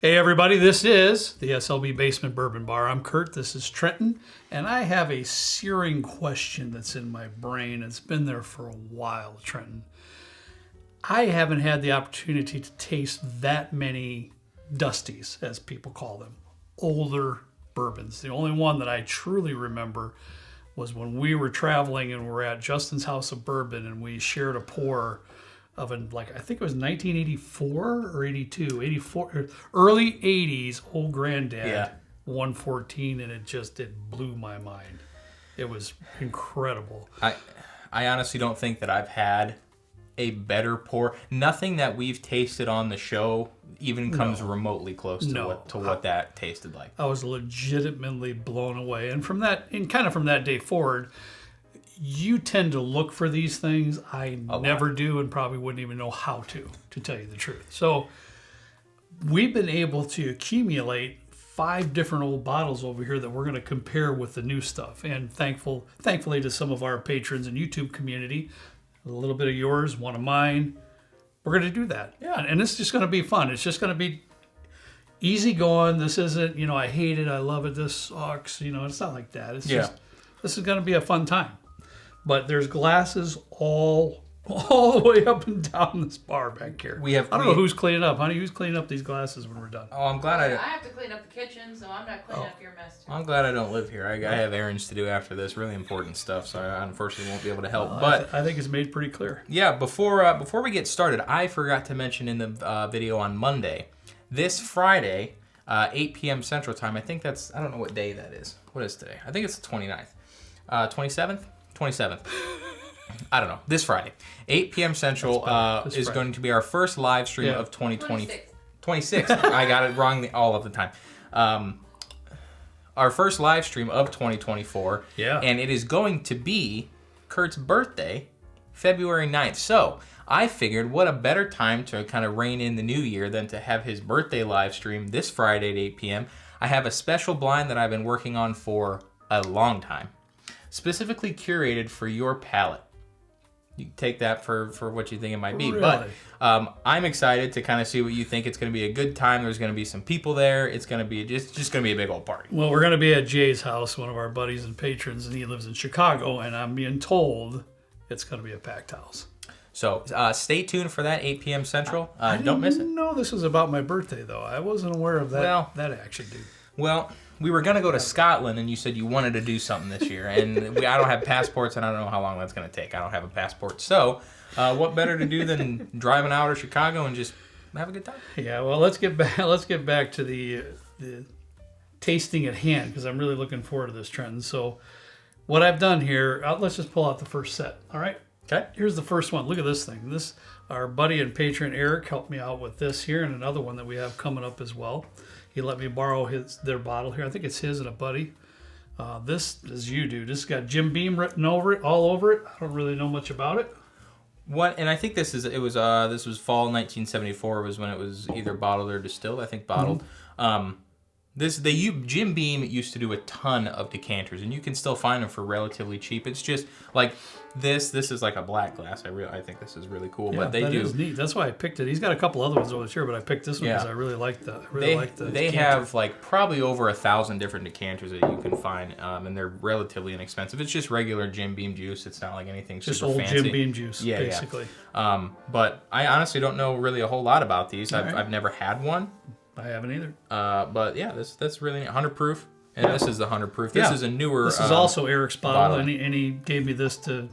Hey everybody, this is the SLB Basement Bourbon Bar. I'm Kurt, this is Trenton, and I have a searing question that's in my brain. It's been there for a while, Trenton. I haven't had the opportunity to taste that many dusties, as people call them, older bourbons. The only one that I truly remember was when we were traveling and we're at Justin's House of Bourbon and we shared a pour of I think it was 1984 or 82, 84, early 80s, Old Granddad 114, and it blew my mind. It was incredible. I honestly don't think that I've had a better pour. Nothing that we've tasted on the show even comes remotely close to what that tasted like. I was legitimately blown away. And from that day forward, you tend to look for these things. I never do, and probably wouldn't even know how to tell you the truth. So we've been able to accumulate 5 different old bottles over here that we're going to compare with the new stuff. And thankfully to some of our patrons and YouTube community, a little bit of yours, one of mine, we're going to do that. Yeah. And it's just going to be fun. It's just going to be easy going. This isn't, I hate it, I love it, this sucks. It's not like that. It's just, this is going to be a fun time. But there's glasses all the way up and down this bar back here. I don't know who's cleaning up. Honey, who's cleaning up these glasses when we're done? Oh, I'm glad I have to clean up the kitchen, so I'm not cleaning up your mess too. I'm glad I don't live here. I have errands to do after this, really important stuff, so I unfortunately won't be able to help. But I think it's made pretty clear. Yeah, before we get started, I forgot to mention in the video on Monday, this Friday, 8 p.m. Central Time, I don't know what day that is. What is today? I think it's the 29th. 27th? 27th. I don't know. This Friday, 8 p.m. Central is going to be our first live stream of 2020. 26th. I got it wrong all of the time. Our first live stream of 2024. Yeah. And it is going to be Kurt's birthday, February 9th. So I figured what a better time to kind of rein in the new year than to have his birthday live stream this Friday at 8 p.m. I have a special blind that I've been working on for a long time, specifically curated for your palate. You can take that for what you think it might be. Really? But I'm excited to kind of see what you think. It's going to be a good time. There's going to be some people there. It's going to be just going to be a big old party. Well, we're going to be at Jay's house, one of our buddies and patrons, and he lives in Chicago, and I'm being told it's going to be a packed house. So stay tuned for that, 8 p.m. Central. Don't miss it. I didn't know this was about my birthday, though. I wasn't aware of that, that action, dude. Well, we were going to go to Scotland, and you said you wanted to do something this year. And I don't have passports, and I don't know how long that's going to take. I don't have a passport. So what better to do than driving out of Chicago and just have a good time? Yeah, well, let's get back to the tasting at hand, because I'm really looking forward to this trend. So what I've done here, let's just pull out the first set, all right? Okay. Here's the first one. Look at this thing. Our buddy and patron Eric helped me out with this here, and another one that we have coming up as well. He let me borrow their bottle here. I think it's his and a buddy. This is you, dude. This has got Jim Beam written all over it. I don't really know much about it. And I think this was fall 1974 was when it was either bottled or distilled. I think bottled. Mm-hmm. Jim Beam used to do a ton of decanters, and you can still find them for relatively cheap. It's just like this is like a black glass. I think this is really cool. Yeah, but they is neat. That's why I picked it. He's got a couple other ones over here, but I picked this one because I really like the. They have like probably over 1,000 different decanters that you can find, and they're relatively inexpensive. It's just regular Jim Beam juice. It's not like anything just super old fancy. Jim Beam juice, basically. Yeah. But I honestly don't know really a whole lot about these. I've never had one. I haven't either. But yeah, that's really neat. 100 proof, and this is the 100 proof. This is a newer. This is also Eric's bottle, and he gave me this to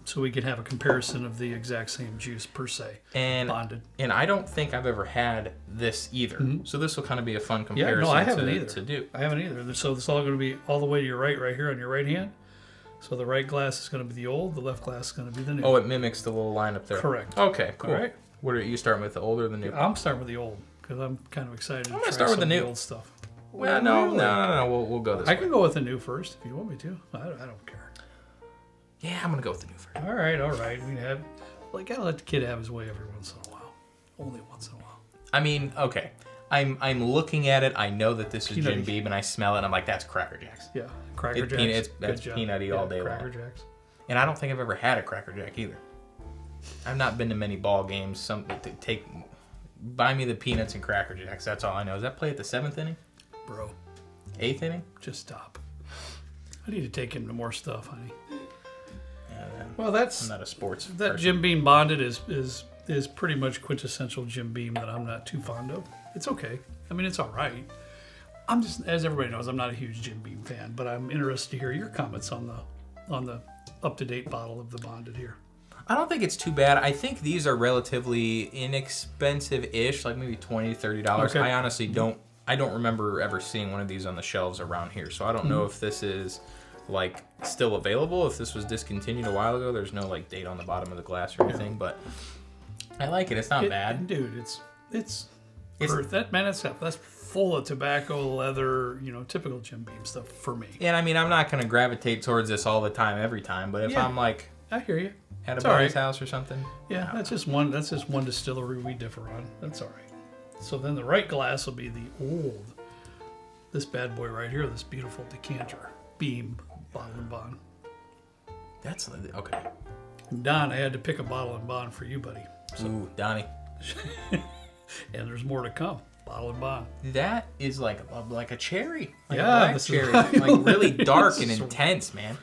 so we can have a comparison of the exact same juice per se, bonded. And I don't think I've ever had this either. Mm-hmm. So this will kind of be a fun comparison. Yeah, no, I haven't either. To do. I haven't either. So it's all going to be all the way to your right here on your right hand. So the right glass is going to be the old, the left glass is going to be the new. Oh, it mimics the little line up there. Correct. Okay, cool. All right. What are you starting with, the old or the new? I'm starting with the old because I'm kind of excited. I'm going to start with the new old stuff. Well, no. We'll go this way. I can go with the new first if you want me to. I don't care. Yeah, I'm going to go with the new first. All right. We gotta let the kid have his way every once in a while. Only once in a while. I mean, okay. I'm looking at it. I know that this is Jim Beam, and I smell it, and I'm like, that's Cracker Jacks. Yeah, Cracker Jacks. That's peanutty all day long. Cracker Jacks. And I don't think I've ever had a Cracker Jack either. I've not been to many ball games. buy me the peanuts and Cracker Jacks. That's all I know. Does that play at the 7th inning? Bro, 8th inning? just stop. I need to take him to more stuff, honey. Yeah, Well, I'm not a sports that person. Jim Beam Bonded is pretty much quintessential Jim Beam that I'm not too fond of. It's okay. I mean, it's all right. I'm just, as everybody knows, I'm not a huge Jim Beam fan, but I'm interested to hear your comments on the up-to-date bottle of the Bonded here. I don't think it's too bad. I think these are relatively inexpensive-ish, like maybe $20, $30. Okay. I honestly don't remember ever seeing one of these on the shelves around here, so I don't know if this is like still available. If this was discontinued a while ago, there's no like date on the bottom of the glass or anything, but I like it. It's not bad. Dude, it's that's full of tobacco, leather, typical Jim Beam stuff for me. And I mean, I'm not going to gravitate towards this all the time, every time, but if I'm like I hear you. at a buddy's house or something. Yeah, that's just one distillery we differ on. That's all right. So then the right glass will be this bad boy right here, this beautiful decanter, Beam Bottle and Bond. That's okay. Don, I had to pick a bottle and bond for you, buddy. Ooh, Donnie. And there's more to come. Bottle and bond. That is like a cherry. Like Yeah, a black this is cherry. right. Like really dark This and is- intense, man.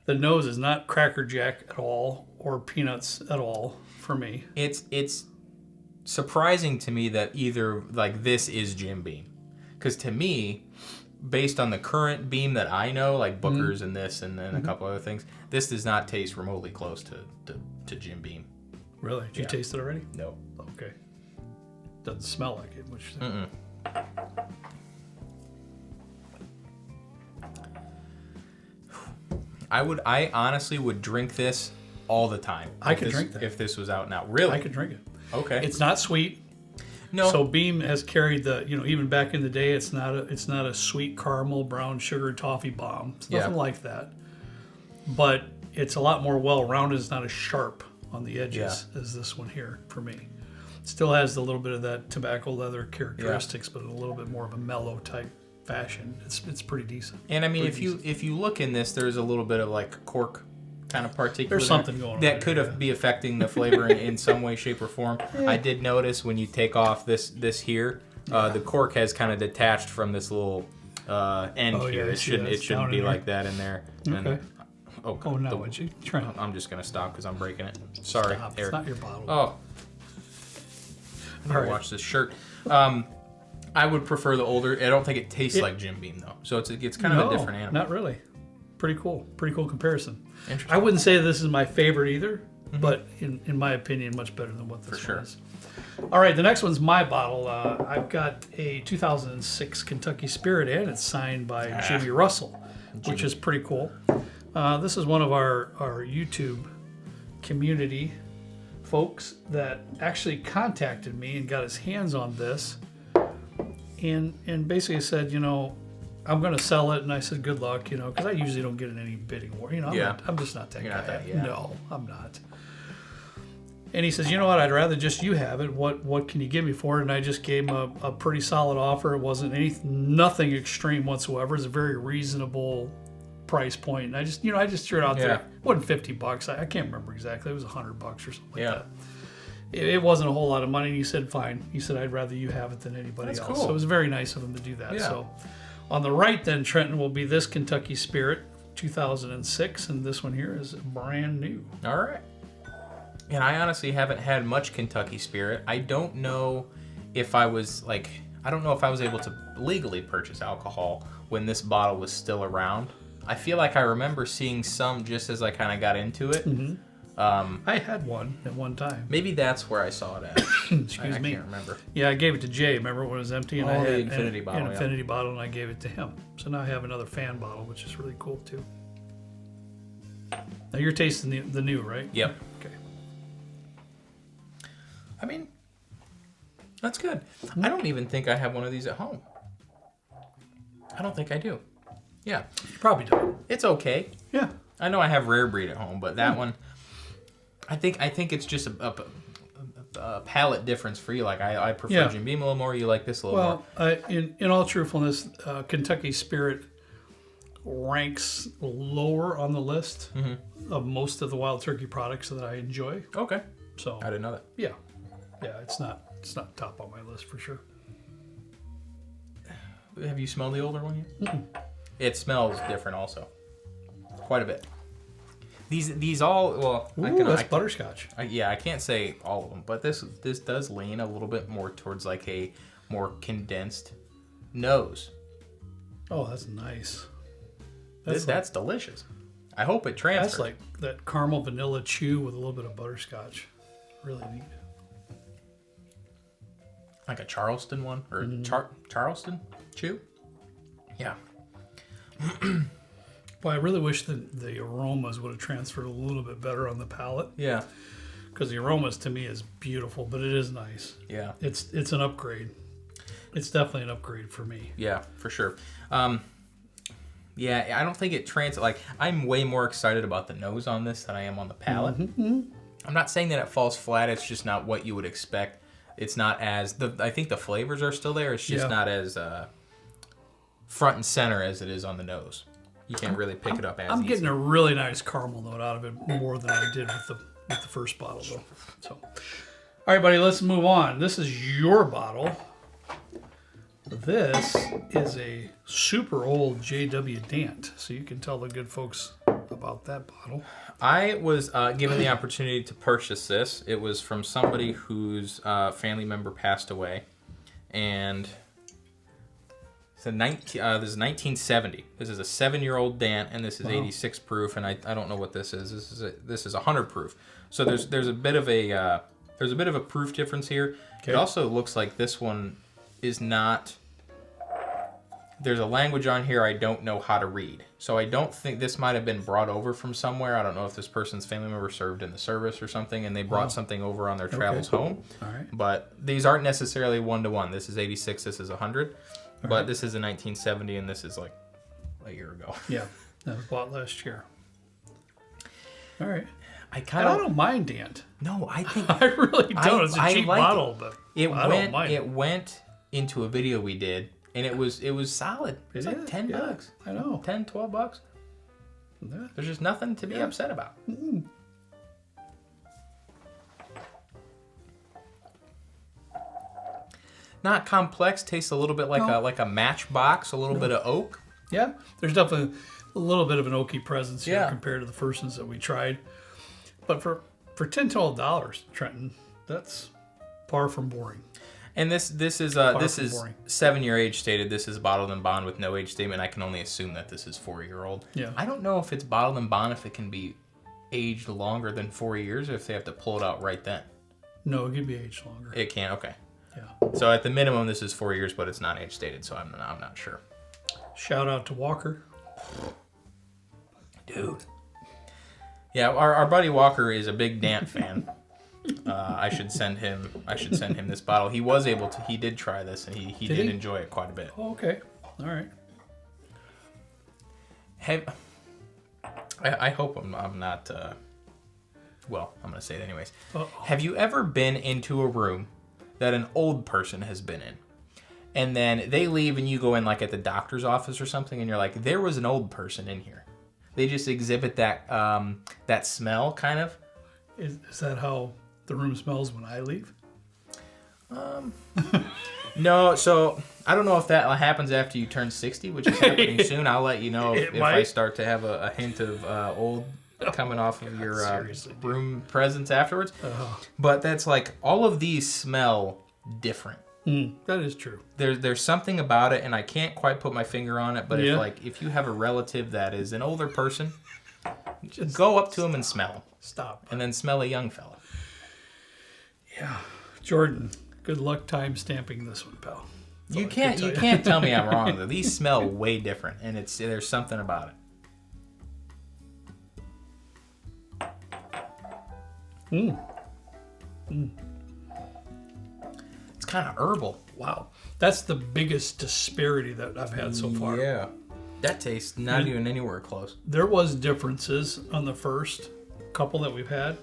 The nose is not Cracker Jack at all or peanuts at all for me. It's surprising to me that either like this is Jim Beam, because to me, based on the current Beam that I know, like Booker's and this and then a couple other things, this does not taste remotely close to Jim Beam. Really? Did you taste it already? No. Okay. Doesn't smell like it, which I honestly would drink this all the time. I could drink that. if this was out now. Really? I could drink it. Okay. It's not sweet. No. So Beam has carried the, even back in the day, it's not a sweet caramel, brown sugar, toffee bomb. It's nothing like that. But it's a lot more well-rounded. It's not as sharp on the edges as this one here for me. It still has a little bit of that tobacco leather characteristics, but in a little bit more of a mellow type fashion. It's pretty decent. And I mean, if you look in this, there's a little bit of like cork kind of particulate. There's something going on that there, could be affecting the flavor in some way, shape, or form. I did notice when you take off this here, the cork has kind of detached from this little end here. I It see shouldn't that. It's be down in like that in there. Okay. And, Oh, no, would you? Try it. I'm just gonna stop because I'm breaking it. Sorry, Stop. It's Eric. not your bottle. Oh, I need to watch this shirt. I would prefer the older. I don't think it tastes like Jim Beam though, so it's kind of a different animal. Not really. Pretty cool comparison. Interesting. I wouldn't say this is my favorite either, but in my opinion, much better than what this one is. All right, the next one's my bottle. I've got a 2006 Kentucky Spirit, and it's signed by Jimmy Russell, which is pretty cool. This is one of our YouTube community folks that actually contacted me and got his hands on this and basically said, I'm going to sell it. And I said, good luck, because I usually don't get in any bidding war. I'm just not that You're guy. not that, No, I'm not. And he says, you know what? I'd rather just you have it. What can you give me for it? And I just gave him a pretty solid offer. It wasn't nothing extreme whatsoever. It's a very reasonable price point. And I just threw it out there. It wasn't $50. I can't remember exactly. It was $100 or something like that. It wasn't a whole lot of money. And he said, fine. He said, I'd rather you have it than anybody else. Cool. So it was very nice of him to do that. Yeah. So on the right then, Trenton, will be this Kentucky Spirit 2006. And this one here is brand new. All right. And I honestly haven't had much Kentucky Spirit. I don't know if I was able to legally purchase alcohol when this bottle was still around. I feel like I remember seeing some just as I kind of got into it. I had one at one time. Maybe that's where I saw it at. Excuse me. I can't remember. Yeah, I gave it to Jay. Remember when it was empty? And I had the infinity bottle. An infinity bottle, and I gave it to him. So now I have another fan bottle, which is really cool too. Now you're tasting the new, right? Yep. Okay. I mean, that's good. I don't even think I have one of these at home. I don't think I do. Yeah. You probably don't. It's okay. Yeah. I know I have Rare Breed at home, but that one, I think it's just a palate difference for you. Like I prefer Jim Beam a little more. You like this a little more. Well, in all truthfulness, Kentucky Spirit ranks lower on the list of most of the Wild Turkey products that I enjoy. Okay. So I didn't know that. yeah, it's not it's not top on my list for sure. Have you smelled the older one yet? Mm-mm. It smells different also. Quite a bit. These all, well, Ooh, that's butterscotch. I can't say all of them, but this does lean a little bit more towards like a more condensed nose. Oh, that's nice. That's delicious. I hope it transfers. That's like that caramel vanilla chew with a little bit of butterscotch. Really neat. Like a Charleston one? Or Charleston chew? Yeah. Well, I really wish the aromas would have transferred a little bit better on the palate. Yeah. Because the aromas to me is beautiful, but it is nice. Yeah. It's an upgrade. It's definitely an upgrade for me. Yeah, for sure. Yeah, I don't think it like, I'm way more excited about the nose on this than I am on the palate. Mm-hmm. I'm not saying that it falls flat. It's just not what you would expect. It's not as, I think the flavors are still there. It's just not as front and center as it is on the nose. You can't really pick it up as I'm easy. getting a really nice caramel note out of it, more than I did with the first bottle, though. So, all right, buddy, let's move on. This is your bottle. This is a super old JW Dant, so you can tell the good folks about that bottle. I was given the opportunity to purchase this. It was from somebody whose family member passed away, and this is 1970. This is a 7-year-old Dant, and this is 86 proof. And I don't know what this is. This is 100 proof. So there's a bit of a proof difference here. Okay. It also looks like this one is not. There's a language on here I don't know how to read. So I don't think this might have been brought over from somewhere. I don't know if this person's family member served in the service or something, and they brought something over on their travels home. All right. But these aren't necessarily 1-to-1. This is 86, this is 100. But this is a 1970, and this is like a year ago. Yeah, that was bought last year. All right. I don't mind Dant. No, I think... I really don't. It's a cheap bottle, but I don't mind it. It went into a video we did, and it was solid. It's like $10. I know. $10, $12. Yeah. There's just nothing to be upset about. Mm-mm. Not complex. Tastes a little bit like a matchbox. A little bit of oak. Yeah, there's definitely a little bit of an oaky presence here compared to the first ones that we tried. But for $10, $12, Trenton, that's far from boring. And this is 7-year age stated. This is bottled and bond with no age statement. I can only assume that this is 4-year-old. Yeah. I don't know if it's bottled and bond if it can be aged longer than 4 years, or if they have to pull it out right then. No, it can be aged longer. It can. Okay. Yeah. So at the minimum, this is 4 years, but it's not age stated, so I'm not sure. Shout out to Walker. Dude. Yeah, our buddy Walker is a big Dant fan. I should send him this bottle. He was able to. He did try this, and he did enjoy it quite a bit. Oh, okay. All right. I hope I'm not. Well, I'm gonna say it anyways. Uh-oh. Have you ever been into a room that an old person has been in, and then they leave, and you go in like at the doctor's office or something, and you're like, there was an old person in here. They just exhibit that smell, kind of. Is that how the room smells when I leave? No, so I don't know if that happens after you turn 60, which is happening soon. I'll let you know if I start to have a hint of old coming off of your room presence afterwards. But that's like, all of these smell different. That is true. There's something about it, and I can't quite put my finger on it, but if you have a relative that is an older person, just go up to them and smell them. Stop. And then smell a young fella. Yeah. Jordan, good luck time stamping this one, pal. You can't tell me I'm wrong, though. These smell way different, and there's something about it. It's kind of herbal. Wow. That's the biggest disparity that I've had so far. Yeah. That tastes not even anywhere close. There was differences on the first couple that we've had,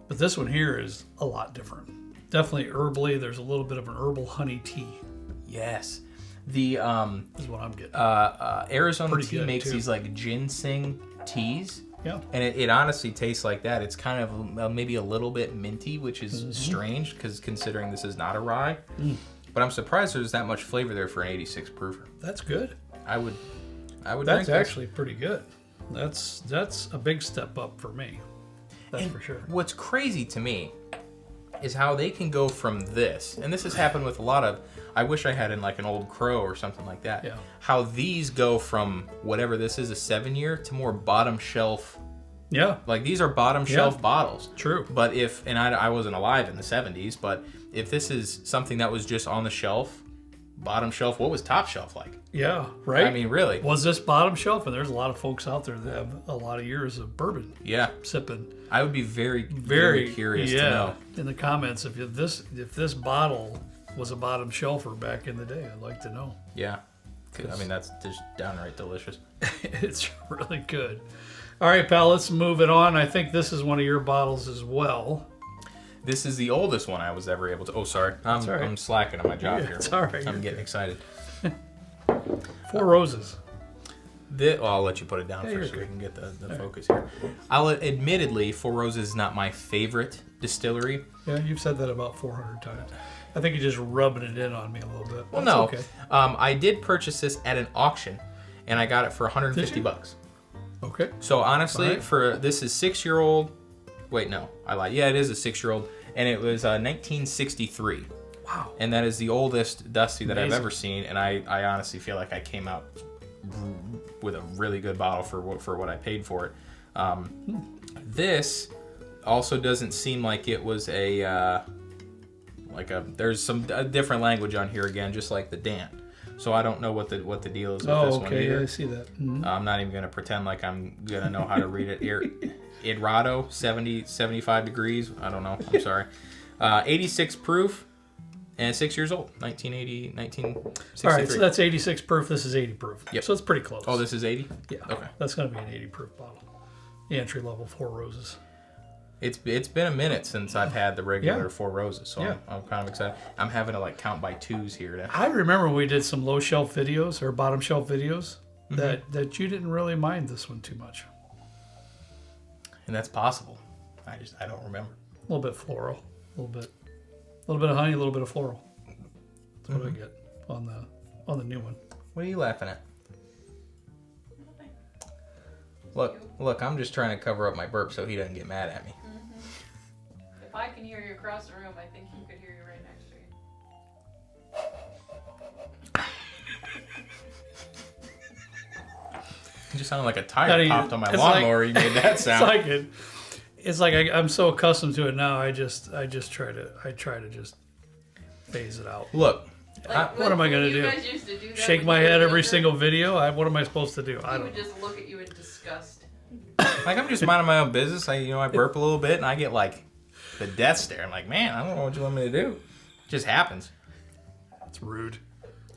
but this one here is a lot different. Definitely herbally. There's a little bit of an herbal honey tea. Yes. The is what I'm getting. Arizona Pretty Tea good, makes too. these like ginseng teas, Yeah. And it honestly tastes like that. It's kind of maybe a little bit minty, which is strange because considering this is not a rye. But I'm surprised there's that much flavor there for an 86 proofer. That's good. I would drink That's this. actually pretty good. That's a big step up for me. That's for sure. What's crazy to me is how they can go from this, and this has happened with a lot of, I wish I had in like an Old Crow or something like that. Yeah. How these go from whatever this is, a 7-year, to more bottom shelf. Yeah. Like these are bottom shelf bottles. True. But and I wasn't alive in the 70s, but if this is something that was just on the shelf, bottom shelf, what was top shelf like? Yeah, right? I mean, really. Was this bottom shelf? And there's a lot of folks out there that have a lot of years of bourbon sipping. I would be very, very curious to know. In the comments, if this bottle was a bottom shelfer back in the day, I'd like to know. Yeah. I mean, that's just downright delicious. It's really good. All right, pal, let's move it on. I think this is one of your bottles as well. This is the oldest one I was ever able to... Oh, sorry. I'm slacking on my job here. It's all right. I'm getting excited. Four Roses. I'll let you put it down first so we can get the focus here. Admittedly, Four Roses is not my favorite distillery. Yeah, you've said that about 400 times. I think you're just rubbing it in on me a little bit. Well, That's no. Okay. I did purchase this at an auction, and I got it for $150. Okay. So honestly, Right. this is 6-year-old. Wait, no, I lied. Yeah, it is a 6-year-old, and it was 1963. Wow. And that is the oldest Dusty that I've Amazing. ever seen, and I honestly feel like I came out with a really good bottle for what I paid for it. This also doesn't seem like it was there's some different language on here again, just like the Dant. So I don't know what the deal is with this one okay, either. I see that. Mm-hmm. I'm not even gonna pretend like I'm gonna know how to read it. Idrado, 75 degrees. I don't know. I'm sorry. 86 proof. And 6 years old, 1963. All right, so that's 86 proof. This is 80 proof. Yep. So it's pretty close. Oh, this is 80? Yeah. Okay. That's going to be an 80 proof bottle. The entry level Four Roses. It's been a minute since I've had the regular Yeah. Four Roses, so Yeah. I'm kind of excited. I'm having to count by twos here. I remember we did some low shelf videos or bottom shelf videos that you didn't really mind this one too much. And that's possible. I don't remember. A little bit floral, a little bit of honey, a little bit of floral. That's what I get on the new one. What are you laughing at? Look, I'm just trying to cover up my burp so he doesn't get mad at me. If I can hear you across the room, I think he could hear you right next to you. You just sounded like a tire popped on my lawnmower. You made that sound. It's like I'm so accustomed to it now. I try to just phase it out. Look, What am I gonna do? Guys used to do that Shake when my you were head every younger? single video? What am I supposed to do? I He don't would know. just look at you in disgust. I'm just minding my own business. I burp a little bit and I get the death stare. I'm like, man, I don't know what you want me to do. It just happens. It's rude.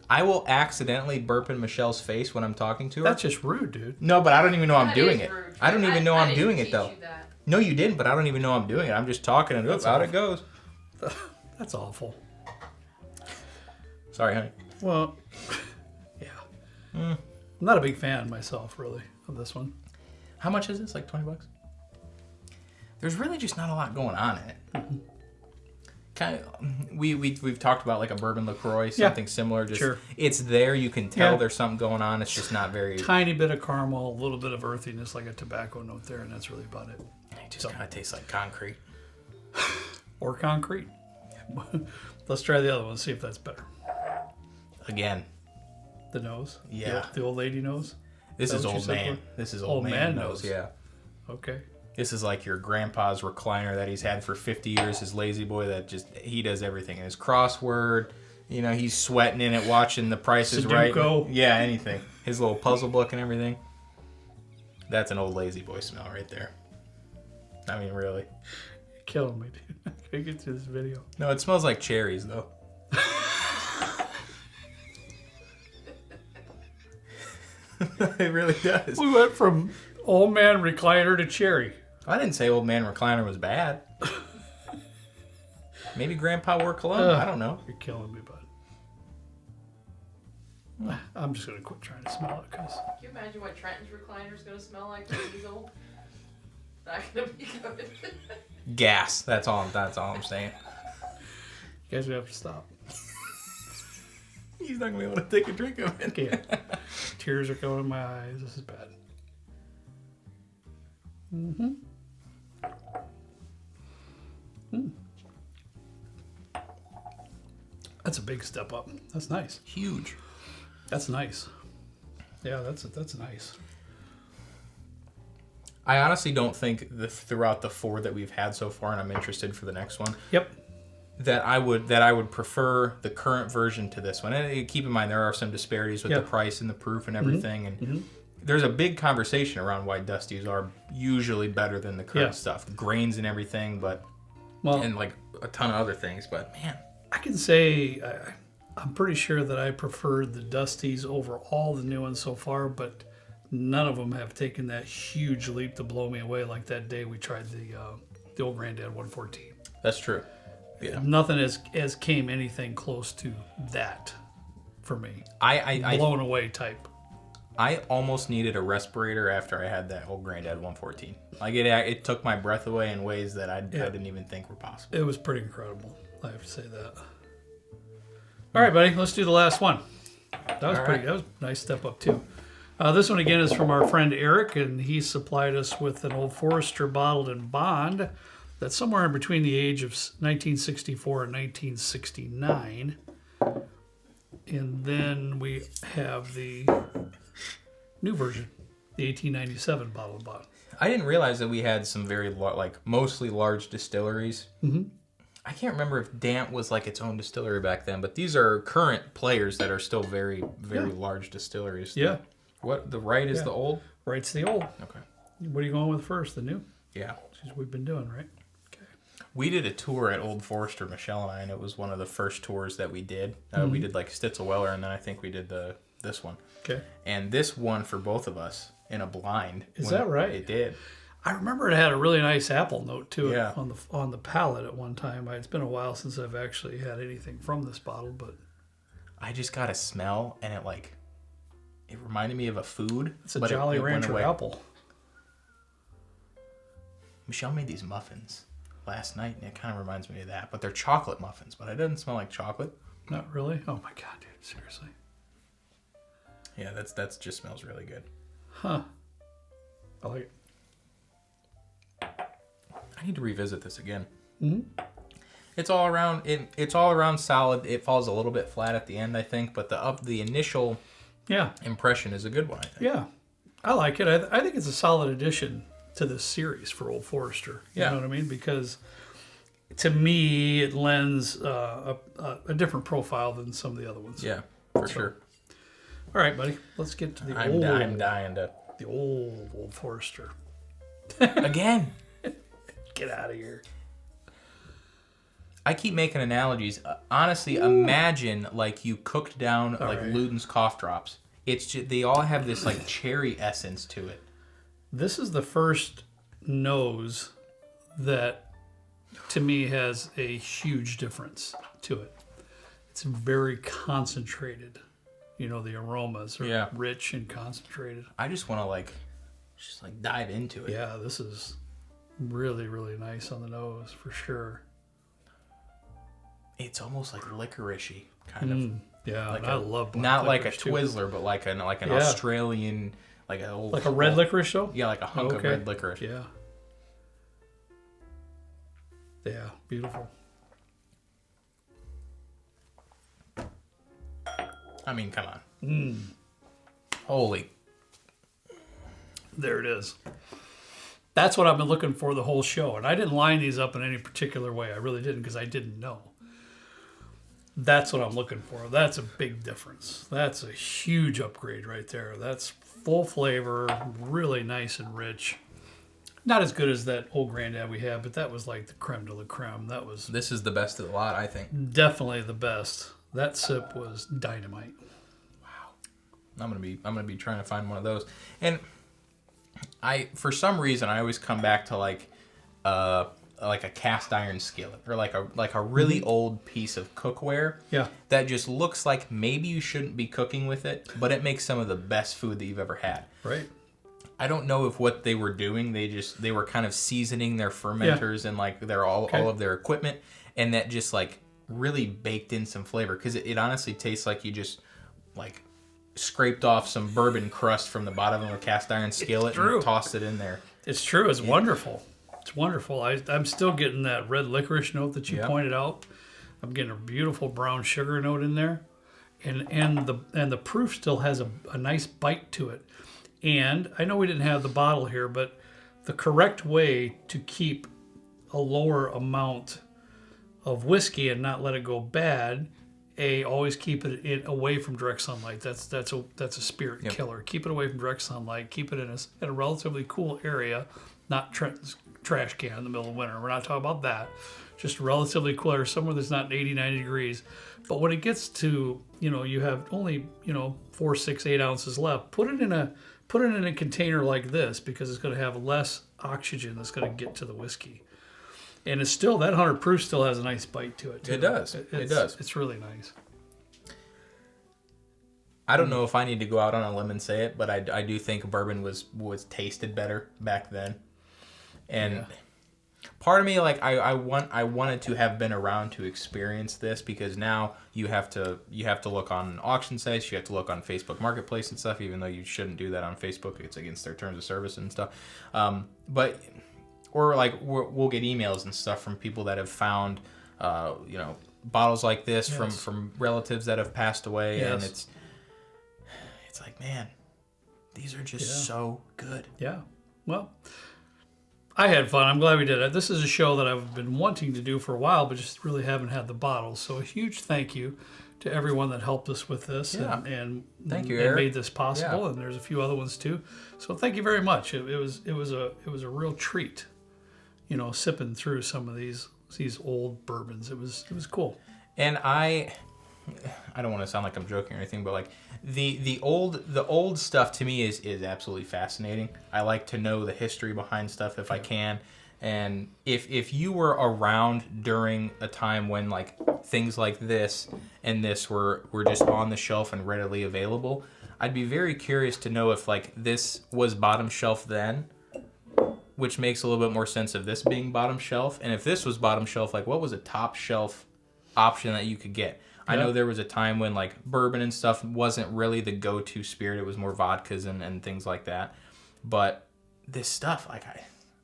I will accidentally burp in Michelle's face when I'm talking to her. That's just rude, dude. No, but I don't even know I'm That doing is it. rude. I don't even know I'm didn't doing it teach though. you that. No, you didn't, but I don't even know I'm doing it. I'm just talking and That's out it awful. goes. That's awful. Sorry, honey. Well, yeah. I'm not a big fan myself, really, of this one. How much is this? Like $20? There's really just not a lot going on in it. Kind of, we've talked about like a bourbon LaCroix, something similar. Just sure. It's there. You can tell Yeah. there's something going on. It's just not very. Tiny bit of caramel, a little bit of earthiness, like a tobacco note there, and that's really about it. It just kind of tastes like concrete. Or concrete. Let's try the other one, see if that's better. Again, The nose? Yeah. The old lady nose? this Is is that what you old said man. before? This is Old old man man nose. nose. Yeah. Okay. This is like your grandpa's recliner that he's had for 50 years, his lazy boy that he does everything. And his crossword, he's sweating in it, watching The Price is Right. Sudoku. Yeah, anything. His little puzzle book and everything. That's an old lazy boy smell right there. I mean, really. You're killing me, dude. I can't get through this video. No, it smells like cherries, though. It really does. We went from old man recliner to cherry. I didn't say Old Man Recliner was bad. Maybe Grandpa wore cologne. I don't know. You're killing me, bud. I'm just going to quit trying to smell it because Can you imagine what Trenton's recliner is going to smell like when he's old? not gonna be good. Gas. That's all I'm saying. You guys have to stop. He's not gonna be able to take a drink of it. Can't. Tears are coming in my eyes. This is bad. Mm-hmm. That's a big step up. That's nice. Huge. That's nice. Yeah, that's nice. I honestly don't think throughout the 4 that we've had so far, and I'm interested for the next one. Yep. That I would prefer the current version to this one. And keep in mind there are some disparities with the price and the proof and everything, and there's a big conversation around why Dusties are usually better than the current stuff, the grains and everything, and like a ton of other things. But man, I can say I'm pretty sure that I preferred the Dusties over all the new ones so far, but none of them have taken that huge leap to blow me away like that day we tried the old Granddad 114. that's true. Yeah. Nothing has came anything close to that for me. I Blown away type. I almost needed a respirator after I had that old Granddad 114. Like it took my breath away in ways that I didn't even think were possible. It was pretty incredible. I have to say that. All right, buddy, let's do the last one. That was pretty. That was a nice step up too. This one again is from our friend Eric, and he supplied us with an Old Forester bottled in bond that's somewhere in between the age of 1964 and 1969. And then we have the new version, the 1897 bottle and bond. I didn't realize that we had some very mostly large distilleries. Mm-hmm. I can't remember if Dant was like its own distillery back then, but these are current players that are still very, very large distilleries. Yeah. What, the right is the old? Right's the old. Okay. What are you going with first, the new? Yeah. Which is what we've been doing, right? Okay. We did a tour at Old Forester, Michelle and I, and it was one of the first tours that we did. We did like Stitzel-Weller, and then I think we did this one. Okay. And this one for both of us in a blind. Is that right? It did. I remember it had a really nice apple note to it Yeah. on the palate at one time. It's been a while since I've actually had anything from this bottle, but I just got a smell, and it reminded me of a food. it's a Jolly Rancher apple. Michelle made these muffins last night, and it kind of reminds me of that. But they're chocolate muffins, but it doesn't smell like chocolate. Not really? Oh my god, dude, seriously. Yeah, that's just smells really good. Huh. I like it. I need to revisit this again. Mm-hmm. It's all around. It's all around solid. It falls a little bit flat at the end, I think, but the initial impression is a good one, I think. Yeah, I like it. I think it's a solid addition to this series for Old Forester. You know what I mean? Because to me, it lends a different profile than some of the other ones. Yeah, for sure. All right, buddy. Let's get to I'm dying to the Old Forester. again. Get out of here. I keep making analogies. Honestly, imagine like you cooked down Luden's cough drops. It's just, they all have this like cherry essence to it. This is the first nose that, to me, has a huge difference to it. It's very concentrated. You know, the aromas are rich and concentrated. I just want to just dive into it. Yeah, this is really, really nice on the nose for sure. It's almost like licorice-y, kind of. Yeah, I love black not like a licorice, Twizzler, but like an Australian, like a red licorice though. Yeah, like a hunk of red licorice. Yeah. Yeah, beautiful. I mean, come on. Holy. There it is. That's what I've been looking for the whole show. And I didn't line these up in any particular way. I really didn't because I didn't know. That's what I'm looking for. That's a big difference. That's a huge upgrade right there. That's full flavor, really nice and rich. Not as good as that old Granddad we had, but that was like the creme de la creme. This is the best of the lot, I think. Definitely the best. That sip was dynamite. Wow. I'm gonna be trying to find one of those. And for some reason I always come back to like a cast iron skillet or like a really old piece of cookware. Yeah. That just looks like maybe you shouldn't be cooking with it, but it makes some of the best food that you've ever had. Right. I don't know if what they were doing, they were kind of seasoning their fermenters and like all of their equipment, and that just like really baked in some flavor, because it honestly tastes like you just like scraped off some bourbon crust from the bottom of a cast iron skillet and tossed it in there. It's true. It's wonderful. It's wonderful. I'm still getting that red licorice note that you pointed out. I'm getting a beautiful brown sugar note in there, and the proof still has a nice bite to it. And I know we didn't have the bottle here, but the correct way to keep a lower amount of whiskey and not let it go bad, always keep it away from direct sunlight. That's a spirit killer. Keep it away from direct sunlight. Keep it in a relatively cool area, not Trenton's trash can in the middle of winter. We're not talking about that. Just relatively cool area, somewhere that's not 80, 90 degrees. But when it gets to, you have only, 4, 6, 8 ounces left, put it in a container like this, because it's going to have less oxygen that's going to get to the whiskey. And it's still, that 100 proof still has a nice bite to it, too. It does. It does. It's really nice. I don't know if I need to go out on a limb and say it, but I do think bourbon was tasted better back then. And part of me, like, I wanted to have been around to experience this, because now you have to look on auction sites, you have to look on Facebook Marketplace and stuff, even though you shouldn't do that on Facebook. It's against their terms of service and stuff. Or like we'll get emails and stuff from people that have found, bottles like this from relatives that have passed away, and it's like, man, these are just so good. Yeah. Well, I had fun. I'm glad we did it. This is a show that I've been wanting to do for a while, but just really haven't had the bottles. So a huge thank you to everyone that helped us with this and thank you, and Eric. made this possible. And there's a few other ones too. So thank you very much. It was a real treat, sipping through some of these old bourbons. It was cool. And I don't want to sound like I'm joking or anything, but like the old stuff to me is absolutely fascinating. I like to know the history behind stuff if I can. And if you were around during a time when like things like this and this were just on the shelf and readily available, I'd be very curious to know if like this was bottom shelf then, which makes a little bit more sense of this being bottom shelf. And if this was bottom shelf, like what was a top shelf option that you could get? I know there was a time when like bourbon and stuff wasn't really the go-to spirit. It was more vodkas and things like that. But this stuff, like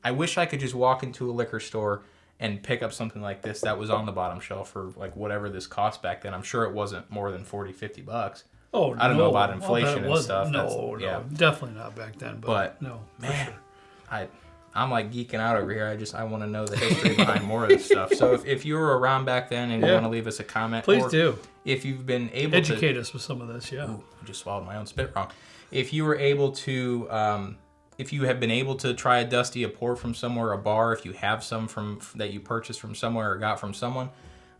I wish I could just walk into a liquor store and pick up something like this that was on the bottom shelf for like whatever this cost back then. I'm sure it wasn't more than $40-$50. Oh, I don't know about inflation and stuff. No, definitely not back then. But no, man, for sure. I'm like geeking out over here. I want to know the history behind more of this stuff. So if you were around back then and you want to leave us a comment, please do. If you've been able educate us with some of this, Ooh, I just swallowed my own spit wrong. If you were able to, if you have been able to try a Dusty, a pour from somewhere, a bar, if you have some that you purchased from somewhere or got from someone,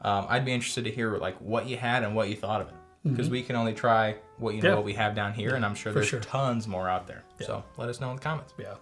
I'd be interested to hear like what you had and what you thought of it. Because we can only try what we have down here, and I'm sure there's tons more out there. So let us know in the comments. Yeah.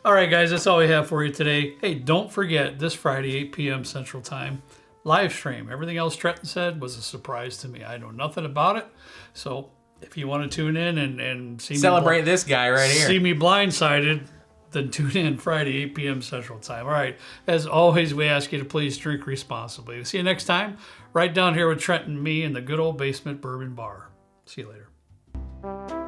All right, guys, that's all we have for you today. Hey, don't forget, this Friday, 8 p.m. Central Time, live stream. Everything else Trenton said was a surprise to me. I know nothing about it. So if you want to tune in and see celebrate this guy right here, see me blindsided, then tune in Friday, 8 p.m. Central Time. All right. As always, we ask you to please drink responsibly. See you next time, right down here with Trent and me in the good old basement bourbon bar. See you later.